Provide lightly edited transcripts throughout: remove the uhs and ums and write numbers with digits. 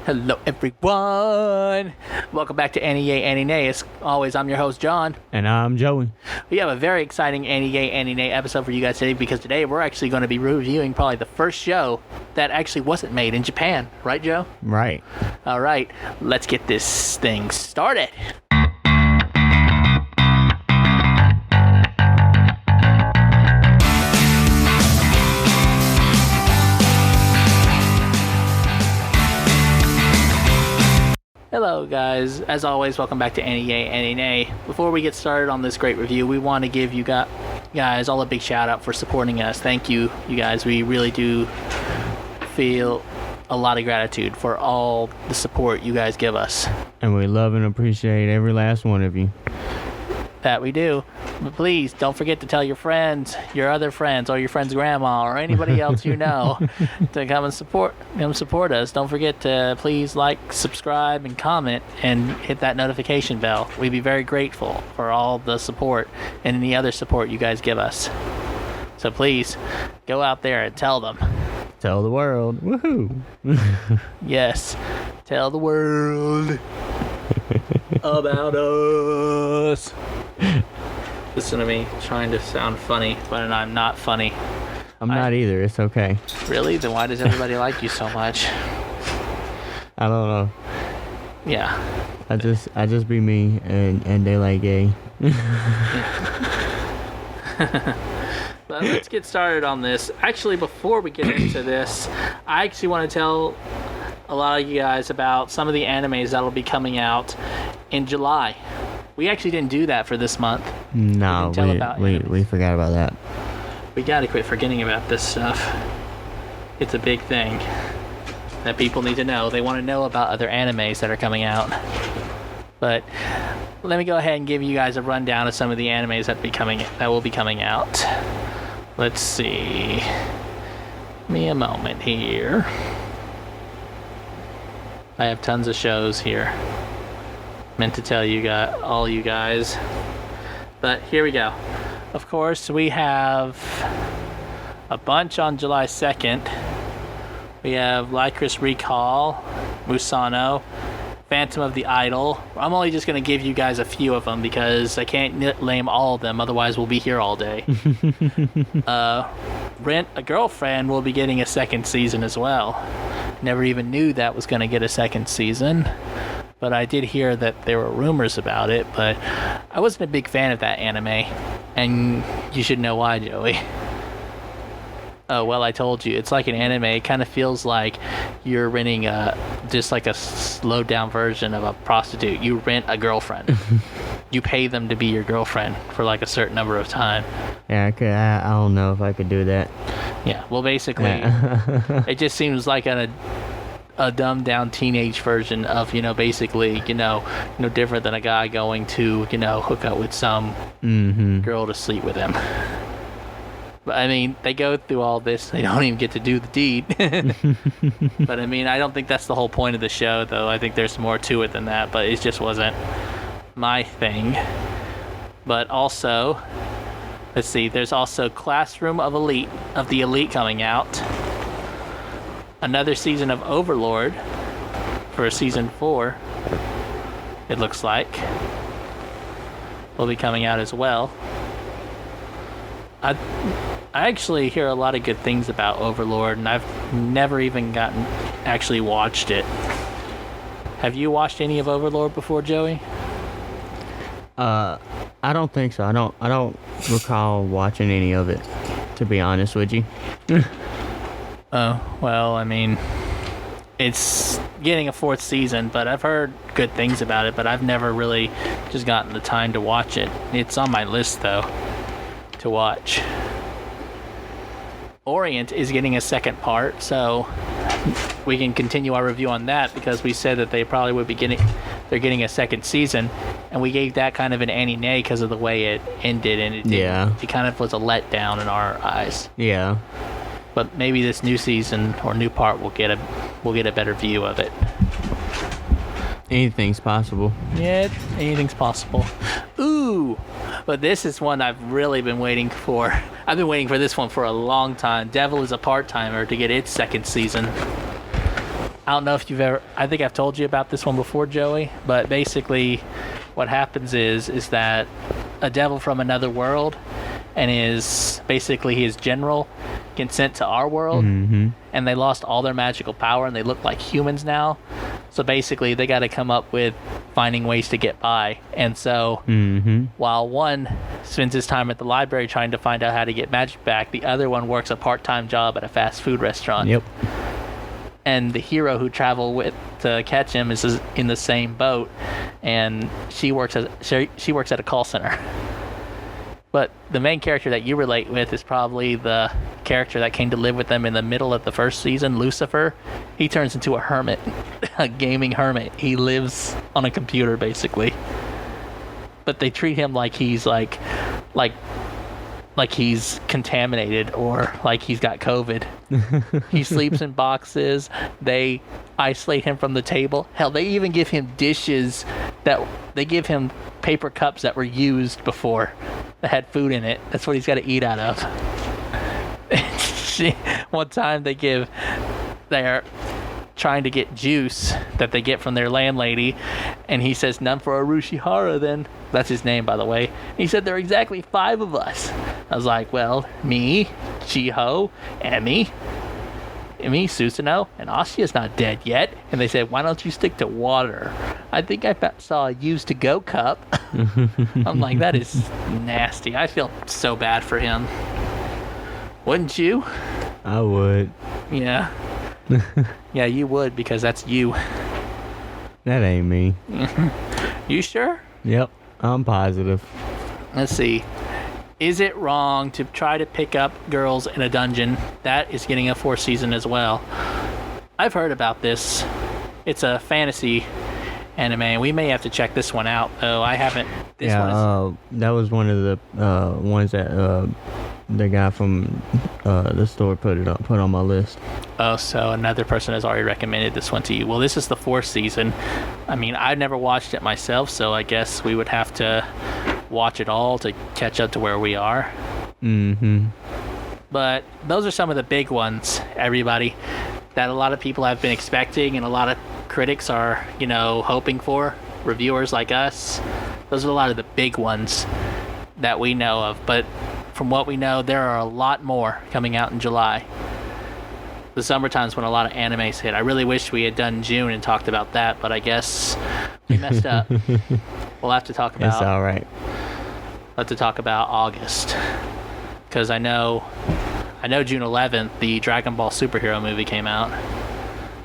Hello, everyone. Welcome back to AniYayAniNay. As always, I'm your host, John. And I'm Joey. We have a very exciting AniYayAniNay episode for you guys today because today we're actually going to be reviewing probably the first show that actually wasn't made in Japan. Right, Joe? Right. All right. Let's get this thing started. Hello guys, as always, welcome back to AniYayAniNay. Before we get started on this great review, we want to give you guys all a big shout out for supporting us. Thank you, you guys. We really do feel a lot of gratitude for all the support you guys give us. And we love and appreciate every last one of you. That we do. But please don't forget to tell your friends, your other friends, or your friend's grandma, or anybody else you know to come and support us. Don't forget to please like, subscribe, and comment, and hit that notification bell. We'd be very grateful for all the support and any other support you guys give us. So please go out there and tell them. Tell the world. Woohoo! Yes, tell the world about us. Listen to me trying to sound funny, but I'm not funny. I'm not either. It's okay. Really? Then why does everybody like you so much? I don't know. Yeah. I just be me, and they like gay. But let's get started on this. Actually, before we get into this, I actually want to tell a lot of you guys about some of the animes that'll be coming out in July. We actually didn't do that for this month. No, we forgot about that. We gotta quit forgetting about this stuff. It's a big thing that people need to know. They want to know about other animes that are coming out. But let me go ahead and give you guys a rundown of some of the animes that will be coming out. Let's see. Give me a moment here. I have tons of shows here. Meant to tell all you guys, but here we go. Of course, we have a bunch on July 2nd. We have Lycris Recall, Musano, Phantom of the Idol. I'm only just going to give you guys a few of them because I can't name all of them, otherwise we'll be here all day. Rent a Girlfriend will be getting a second season as well. Never even knew that was going to get a second season. But I did hear that there were rumors about it, but I wasn't a big fan of that anime. And you should know why, Joey. Oh, well, I told you. It's like an anime. It kind of feels like you're renting just like a slowed down version of a prostitute. You rent a girlfriend. You pay them to be your girlfriend for like a certain number of time. Yeah, I don't know if I could do that. Yeah, well, basically, it just seems like a dumbed down teenage version of, basically, no different than a guy going to, hook up with some girl to sleep with him. But I mean, they go through all this, they don't even get to do the deed. But I mean, I don't think that's the whole point of the show, though. I think there's more to it than that, but it just wasn't my thing. But also, let's see, there's also Classroom of the Elite coming out. Another season of Overlord for season 4, it looks like, will be coming out as well. I actually hear a lot of good things about Overlord, and I've never even actually watched it. Have you watched any of Overlord before, Joey? I don't think so. I don't recall watching any of it, to be honest with you. Oh, well, I mean, it's getting a 4th season, but I've heard good things about it, but I've never really just gotten the time to watch it. It's on my list, though, to watch. Orient is getting a second part, so we can continue our review on that because we said that they probably would be they're getting a second season, and we gave that kind of an aninay because of the way it ended, and it kind of was a letdown in our eyes. Yeah. But maybe this new season or new part will get a better view of it. Anything's possible. Yeah, anything's possible. Ooh, but this is one I've really been waiting for. I've been waiting for this one for a long time. Devil is a Part-Timer to get its second season. I don't know if you've ever, I think I've told you about this one before, Joey, but basically what happens is that a devil from another world and basically his general gets sent to our world, and they lost all their magical power and they look like humans now. So basically they got to come up with finding ways to get by. And so while one spends his time at the library trying to find out how to get magic back, the other one works a part-time job at a fast food restaurant. Yep. And the hero who traveled with to catch him is in the same boat, and she works at a call center. But the main character that you relate with is probably the character that came to live with them in the middle of the first season, Lucifer. He turns into a hermit, a gaming hermit. He lives on a computer, basically. But they treat him like he's like he's contaminated or like he's got COVID. He sleeps in boxes. They isolate him from the table. Hell, they even give him dishes they give him paper cups that were used before that had food in it. That's what he's got to eat out of. One time they're trying to get juice that they get from their landlady, and he says, "None for Arushihara then." That's his name, by the way. He said, "There are exactly 5 of us." I was like, well, me, Chiho, Emmy, Susanoo, and Asya's not dead yet. And they said, "Why don't you stick to water?" I think I saw a used to go cup. I'm like, that is nasty. I feel so bad for him. Wouldn't you? I would. Yeah. Yeah, you would, because that's you. That ain't me. You sure? Yep, I'm positive. Let's see. Is it wrong to try to pick up girls in a dungeon? That is getting a 4th season as well. I've heard about this. It's a fantasy anime. We may have to check this one out, though. I haven't. That was one of the ones that the guy from the store put on my list. Oh, so another person has already recommended this one to you. Well, this is the 4th season. I mean, I've never watched it myself, so I guess we would have to watch it all to catch up to where we are. But those are some of the big ones, everybody, that a lot of people have been expecting and a lot of critics are, hoping for, reviewers like us. Those are a lot of the big ones that we know of. But from what we know, there are a lot more coming out in July. The summertime's when a lot of animes hit. I really wish we had done June and talked about that, but I guess we messed up. We'll have to talk about. It's all right. We'll have to talk about August, because I know June 11th the Dragon Ball superhero movie came out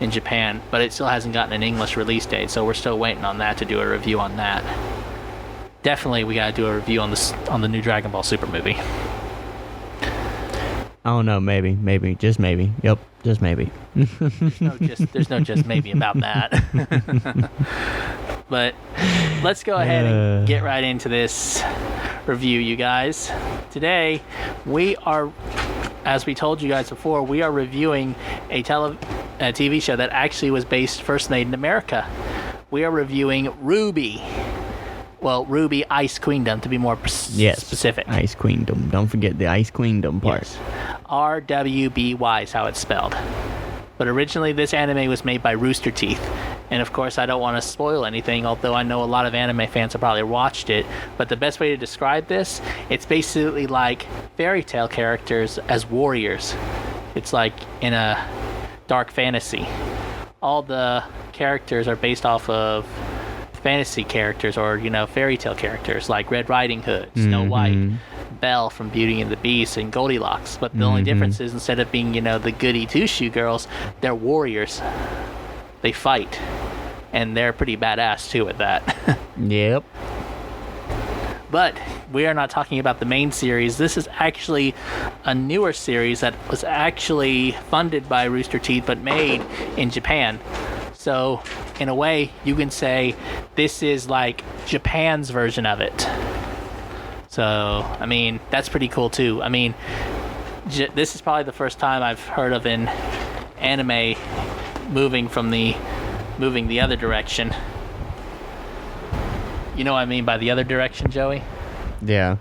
in Japan, but it still hasn't gotten an English release date, so we're still waiting on that to do a review on that. Definitely, we gotta do a review on the new Dragon Ball Super movie. I don't know, maybe, just maybe. Yep, just maybe. There's no just maybe about that. But let's go ahead and get right into this review, you guys. Today, we are, as we told you guys before, we are reviewing a TV show that actually was first made in America. We are reviewing RWBY. Well, RWBY Ice Queendom, to be more specific. Ice Queendom. Don't forget the Ice Queendom part. Yes. RWBY is how it's spelled. But originally, this anime was made by Roosterteeth. And of course, I don't want to spoil anything, although I know a lot of anime fans have probably watched it. But the best way to describe this, it's basically like fairy tale characters as warriors. It's like in a dark fantasy. All the characters are based off of fantasy characters or fairy tale characters like Red Riding Hood, Snow White, Belle from Beauty and the Beast, and Goldilocks. But the only difference is, instead of being the goody two-shoe girls, they're warriors. They fight, and they're pretty badass too at that. Yep. But we are not talking about the main series. This is actually a newer series that was actually funded by Rooster Teeth but made in Japan. So, in a way, you can say this is like Japan's version of it. So, I mean, that's pretty cool too. I mean, this is probably the first time I've heard of an anime moving the other direction. You know what I mean by the other direction, Joey? Yeah.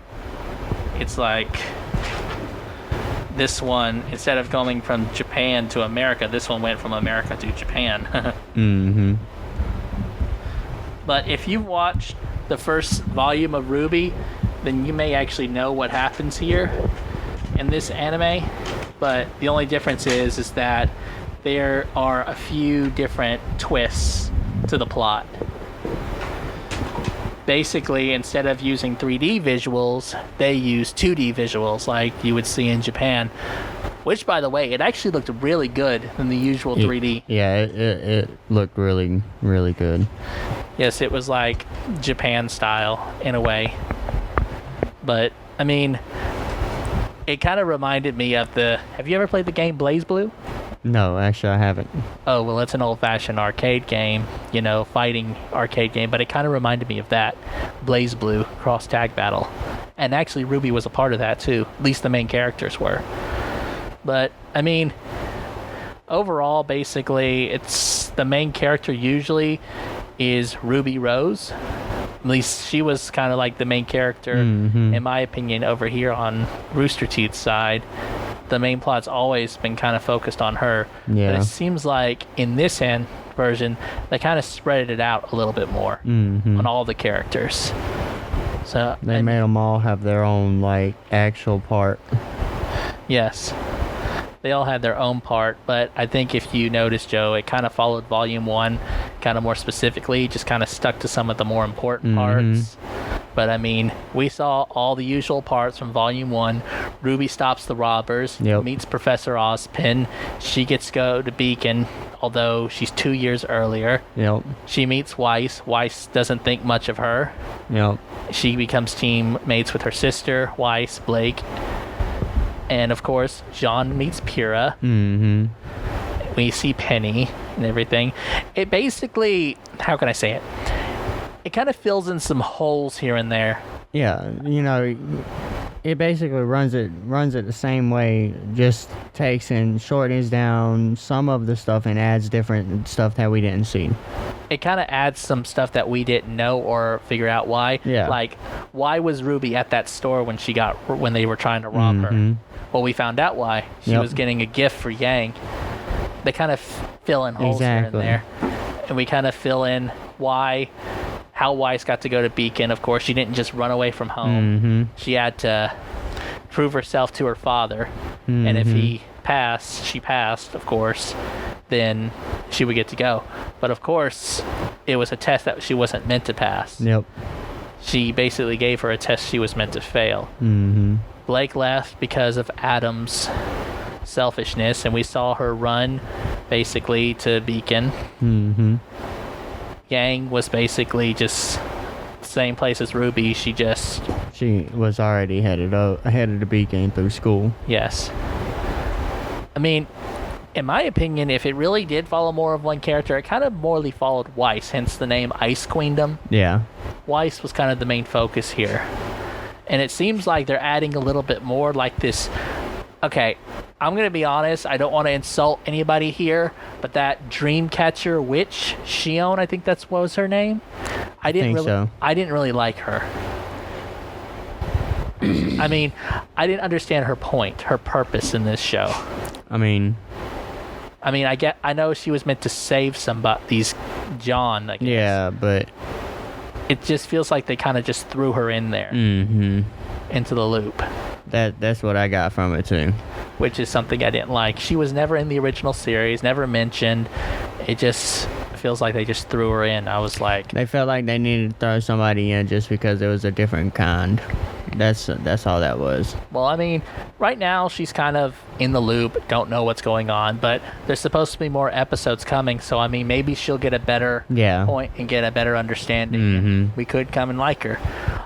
It's like this one, instead of going from Japan to America, this one went from America to Japan. Mm-hmm. But if you've watched the first volume of RWBY, then you may actually know what happens here in this anime. But the only difference is that there are a few different twists to the plot. Basically, instead of using 3D visuals, they use 2D visuals like you would see in Japan. Which, by the way, it actually looked really good than the usual 3D. Yeah, it looked really, really good. Yes, it was like Japan style in a way. But, I mean, it kind of reminded me of the... Have you ever played the game BlazBlue? No, actually I haven't. Oh, well, it's an old-fashioned arcade game, you know, fighting arcade game, but it kind of reminded me of that. BlazBlue cross-tag battle. And actually, RWBY was a part of that, too. At least the main characters were. But, I mean, overall, basically, it's the main character usually is Ruby Rose. At least she was kind of like the main character, in my opinion, over here on Rooster Teeth's side. The main plot's always been kind of focused on her. Yeah. But it seems like in this version, they kind of spread it out a little bit more on all the characters. So they made them all have their own, like, actual part. Yes. They all had their own part, but I think if you notice, Joe, it kind of followed Volume 1 kind of more specifically, just kind of stuck to some of the more important parts. But, I mean, we saw all the usual parts from Volume 1. RWBY stops the robbers, meets Professor Ozpin. She gets to go to Beacon, although she's 2 years earlier. She meets Weiss. Weiss doesn't think much of her. She becomes teammates with her sister, Weiss, Blake. And, of course, Jean meets Pyrrha. We see Penny and everything. It basically, how can I say it? It kind of fills in some holes here and there. Yeah, you know, it basically runs it the same way, just takes and shortens down some of the stuff and adds different stuff that we didn't see. It kind of adds some stuff that we didn't know or figure out why. Yeah. Like, why was RWBY at that store when they were trying to rob her? Well, we found out why. She was getting a gift for Yang. They kind of fill in holes here and there. And we kind of fill in how Weiss got to go to Beacon. Of course, she didn't just run away from home. She had to prove herself to her father. And if she passed, of course, then she would get to go. But of course, it was a test that she wasn't meant to pass. She basically gave her a test she was meant to fail. Blake left because of Adam's selfishness, and we saw her run basically to Beacon. Yang was basically just the same place as RWBY. She was already headed to Beacon through school. Yes. I mean, in my opinion, if it really did follow more of one character, it kind of morely followed Weiss, hence the name Ice Queendom. Yeah. Weiss was kind of the main focus here. And it seems like they're adding a little bit more like this. Okay, I'm going to be honest. I don't want to insult anybody here, but that Dreamcatcher witch, Shion, I think that's what was her name. I didn't really like her. I mean, I didn't understand her point, her purpose in this show. I mean, I know she was meant to save these John, I guess. Yeah, but it just feels like they kind of just threw her in there into the loop. That's what I got from it too. Which is something I didn't like. She was never in the original series, never mentioned. It just feels like they just threw her in. I was like... They felt like they needed to throw somebody in just because it was a different kind. That's all that was. Well, I mean, right now she's kind of in the loop, don't know what's going on, but there's supposed to be more episodes coming, so I mean, maybe she'll get a better point and get a better understanding. We could come and like her.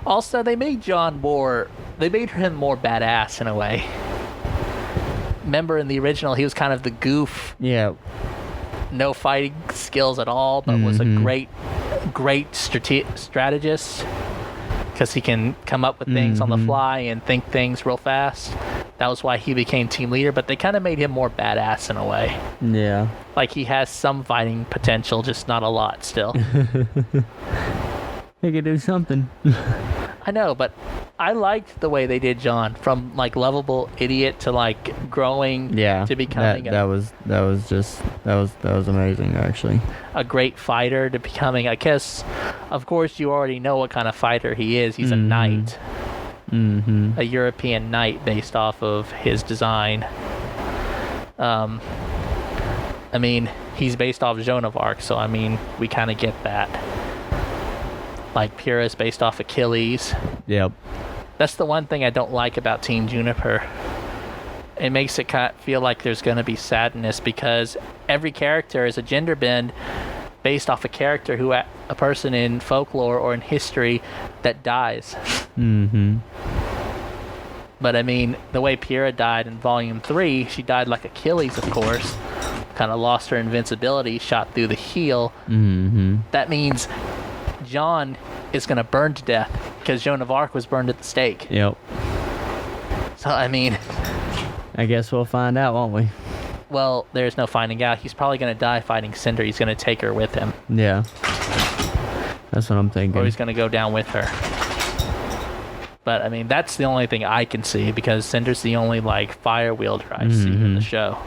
Also, they made him more badass in a way. Remember in the original, he was kind of the goof. Yeah. No fighting skills at all, but was a great strategist. Because he can come up with things on the fly and think things real fast. That was why he became team leader, but they kind of made him more badass in a way. Yeah. Like he has some fighting potential, just not a lot still. He could do something. I know, but I liked the way they did John, from like lovable idiot to like growing to becoming that was amazing, actually. a great fighter to becoming, I guess, of course you already know what kind of fighter he is. He's a knight. A European knight based off of his design. I mean, he's based off Joan of Arc, so I mean, we kind of get that. Like Pyrrhus based off Achilles. Yep. That's the one thing I don't like about Team Juniper. It makes it kind of feel like there's going to be sadness, because every character is a gender bend based off a character who, a person in folklore or in history that dies. But I mean, the way Pyrrha died in Volume 3, she died like Achilles, of course. Kind of lost her invincibility, shot through the heel. That means John is going to burn to death, because Joan of Arc was burned at the stake. Yep. So, I mean, I guess we'll find out, won't we? Well, there's no finding out. He's probably going to die fighting Cinder. He's going to take her with him. Yeah. That's what I'm thinking. Or he's going to go down with her. But, I mean, that's the only thing I can see, because Cinder's the only, like, fire wielder I see in the show.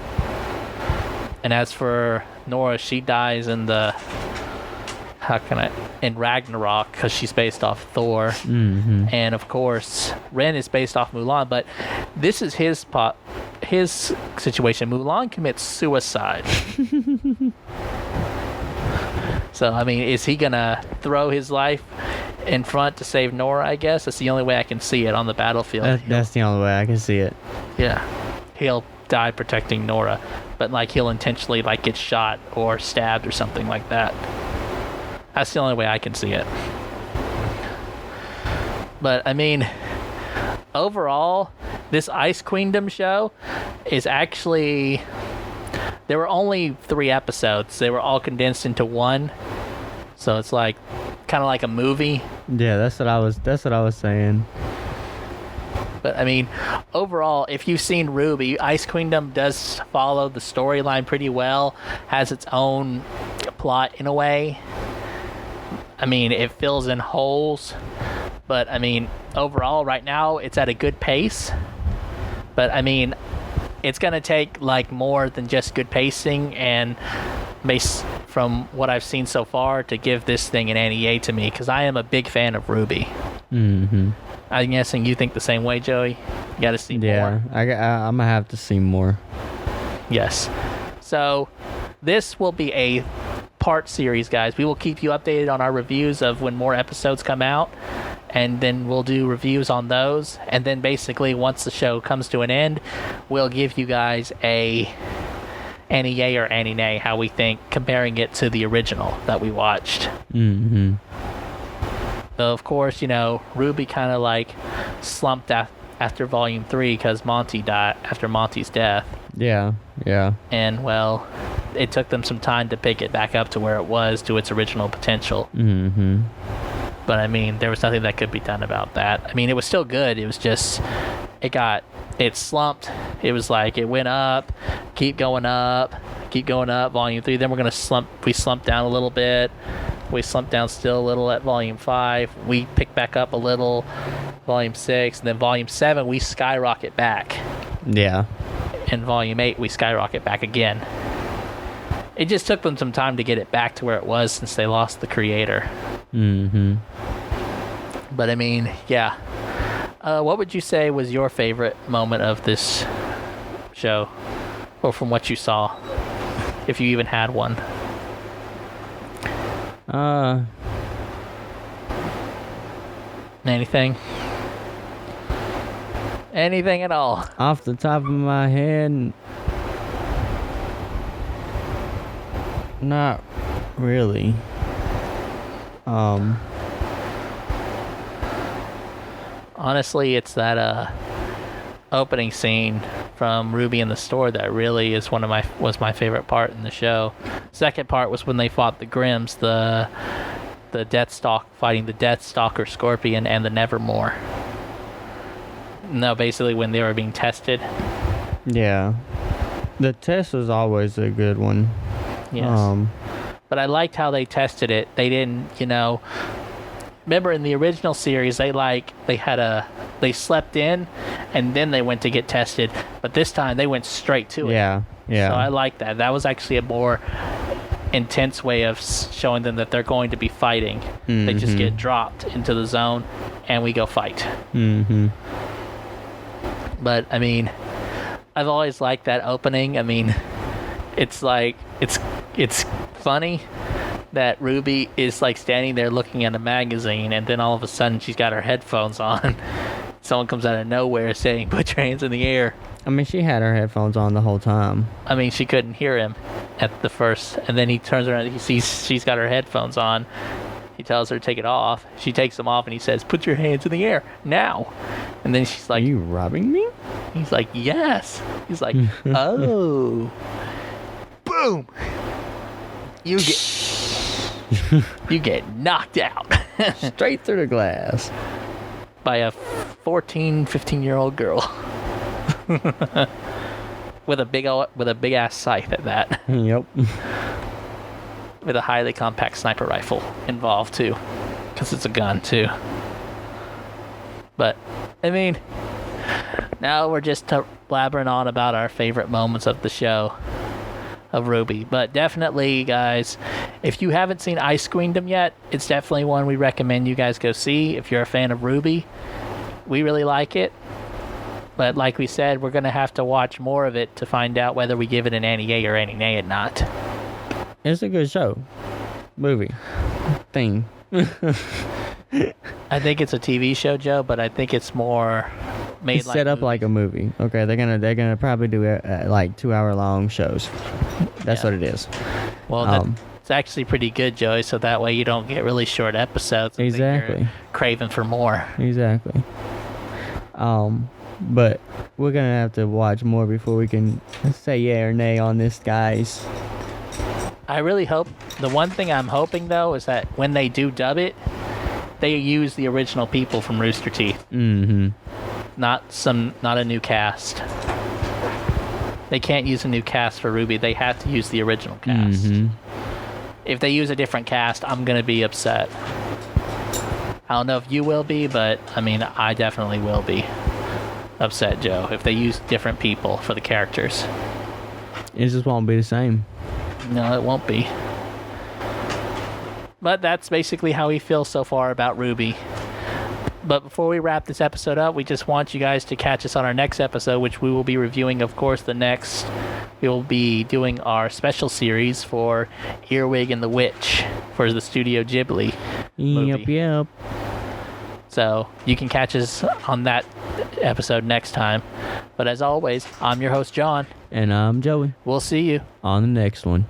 And as for Nora, she dies in the... in Ragnarok, because she's based off Thor. And, of course, Ren is based off Mulan, but this is his situation. Mulan commits suicide. So, I mean, is he going to throw his life in front to save Nora, I guess? That's the only way I can see it on the battlefield. That's the only way I can see it. Yeah. He'll die protecting Nora, but, like, he'll intentionally, like, get shot or stabbed or something like that. That's the only way I can see it. But, I mean, overall, this Ice Queendom show is actually... There were only 3 episodes. They were all condensed into one. So it's like, kind of like a movie. Yeah, that's what I was saying. But, I mean, overall, if you've seen RWBY, Ice Queendom does follow the storyline pretty well. Has its own plot in a way. I mean, it fills in holes, but I mean, overall, right now, it's at a good pace. But I mean, it's gonna take like more than just good pacing, and based from what I've seen so far, to give this thing an AniYay to me, because I am a big fan of RWBY. I'm guessing you think the same way, Joey. You got to see more. Yeah, I'm gonna have to see more. Yes. So this will be a part series, guys. We will keep you updated on our reviews of when more episodes come out, and then we'll do reviews on those, and then basically once the show comes to an end, we'll give you guys a AniYay or AniNay, how we think, comparing it to the original that we watched. Though of course, you know, RWBY kind of like slumped after Volume 3 because Monty died after Monty's death. Yeah. And well, it took them some time to pick it back up to where it was, to its original potential. But I mean, there was nothing that could be done about that. I mean, it was still good. It was just, it slumped. It was like, it went up, keep going up, Volume 3. Then we slumped down a little bit. We slumped down still a little at Volume 5. We picked back up a little, Volume 6. And then Volume 7, we skyrocket back. Yeah. In Volume 8, we skyrocket back again. It just took them some time to get it back to where it was, since they lost the creator. But I mean, yeah. What would you say was your favorite moment of this show? Or from what you saw? If you even had one. Anything? Anything at all? Off the top of my head, not really. Honestly, it's that opening scene from RWBY in the store that really is was my favorite part in the show. Second part was when they fought the Grimms, the Deathstalk, fighting the Deathstalker, Scorpion, and the Nevermore. No, basically when they were being tested. Yeah. The test was always a good one. Yes. But I liked how they tested it. They didn't, remember in the original series, they slept in, and then they went to get tested. But this time they went straight to it. Yeah. So I like that. That was actually a more intense way of showing them that they're going to be fighting. They just get dropped into the zone, and we go fight. But I mean, I've always liked that opening. I mean, it's like it's funny that Ruby is like standing there looking at a magazine, and then all of a sudden she's got her headphones on. Someone comes out of nowhere saying, "Put your hands in the air." I mean, she had her headphones on the whole time. I mean, she couldn't hear him at the first, and then he turns around, he sees she's got her headphones on. He tells her to take it off. She takes them off, and he says, "Put your hands in the air now." And then she's like, "Are you robbing me?" He's like, "Yes." He's like, "Oh." Boom. You get knocked out. Straight through the glass. By a 14, 15-year-old girl. with a big ass scythe at that. Yep. With a highly compact sniper rifle involved too, because it's a gun too. But I mean, now we're just blabbering on about our favorite moments of the show of RWBY. But definitely, guys, if you haven't seen Ice Queendom yet, it's definitely one we recommend you guys go see. If you're a fan of RWBY, we really like it. But like we said, we're going to have to watch more of it to find out whether we give it an aniyay or aninay or not. It's a good show. Movie. Thing. I think it's a TV show, Joe, but I think it's more made it's like set up movies. like a movie. Okay, they're gonna probably do like 2-hour-long shows. That's what it is. Well, it's actually pretty good, Joey, so that way you don't get really short episodes. And Exactly. You're craving for more. Exactly. But we're gonna have to watch more before we can say yay or nay on this, guys. I really hope, the one thing I'm hoping though is that when they do dub it, they use the original people from Rooster Teeth. Not a new cast. They can't use a new cast for RWBY. They have to use the original cast. If they use a different cast, I'm gonna be upset. I don't know if you will be, but I mean, I definitely will be upset, Joe, if they use different people for the characters. It just won't be the same. No, it won't be. But that's basically how we feel so far about RWBY. But before we wrap this episode up, we just want you guys to catch us on our next episode, which we will be reviewing, of course, we will be doing our special series for Earwig and the Witch for the Studio Ghibli movie. Yep. So you can catch us on that episode next time. But as always, I'm your host, John. And I'm Joey. We'll see you on the next one.